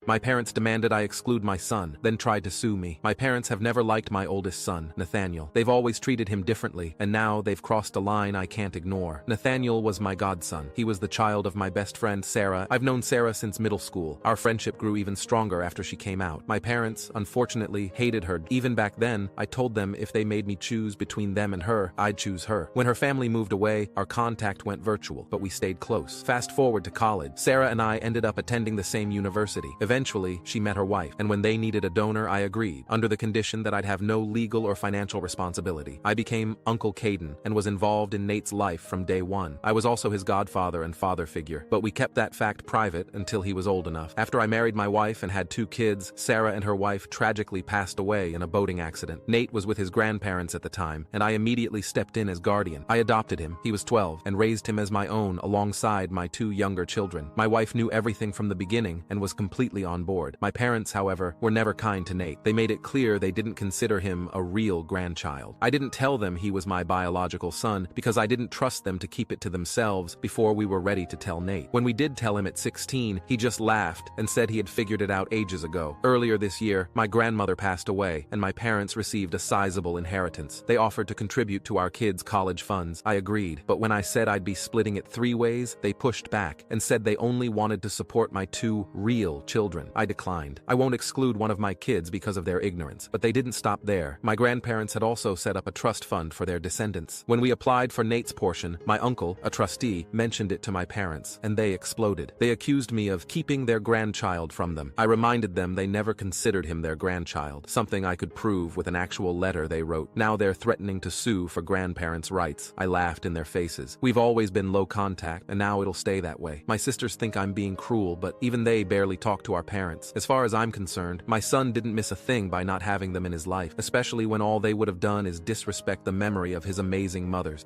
My parents demanded I exclude my son, then tried to sue me. My parents have never liked my oldest son, Nathaniel. They've always treated him differently, and now they've crossed a line I can't ignore. Nathaniel was my godson. He was the child of my best friend, Sarah. I've known Sarah since middle school. Our friendship grew even stronger after she came out. My parents, unfortunately, hated her. Even back then, I told them if they made me choose between them and her, I'd choose her. When her family moved away, our contact went virtual, but we stayed close. Fast forward to college. Sarah and I ended up attending the same university. Eventually, she met her wife, and when they needed a donor, I agreed, under the condition that I'd have no legal or financial responsibility. I became Uncle Caden, and was involved in Nate's life from day one. I was also his godfather and father figure, but we kept that fact private until he was old enough. After I married my wife and had 2 kids, Sarah and her wife tragically passed away in a boating accident. Nate was with his grandparents at the time, and I immediately stepped in as guardian. I adopted him, he was 12, and raised him as my own alongside my 2 younger children. My wife knew everything from the beginning and was completely on board. My parents, however, were never kind to Nate. They made it clear they didn't consider him a real grandchild. I didn't tell them he was my biological son because I didn't trust them to keep it to themselves before we were ready to tell Nate. When we did tell him at 16, he just laughed and said he had figured it out ages ago. Earlier this year, my grandmother passed away, and my parents received a sizable inheritance. They offered to contribute to our kids' college funds. I agreed, but when I said I'd be splitting it 3 ways, they pushed back and said they only wanted to support my 2 real children. I declined. I won't exclude one of my kids because of their ignorance, but they didn't stop there. My grandparents had also set up a trust fund for their descendants. When we applied for Nate's portion, my uncle, a trustee, mentioned it to my parents, and they exploded. They accused me of keeping their grandchild from them. I reminded them they never considered him their grandchild, something I could prove with an actual letter they wrote. Now they're threatening to sue for grandparents' rights. I laughed in their faces. We've always been low contact, and now it'll stay that way. My sisters think I'm being cruel, but even they barely talk to our parents. As far as I'm concerned, my son didn't miss a thing by not having them in his life, especially when all they would have done is disrespect the memory of his amazing mothers.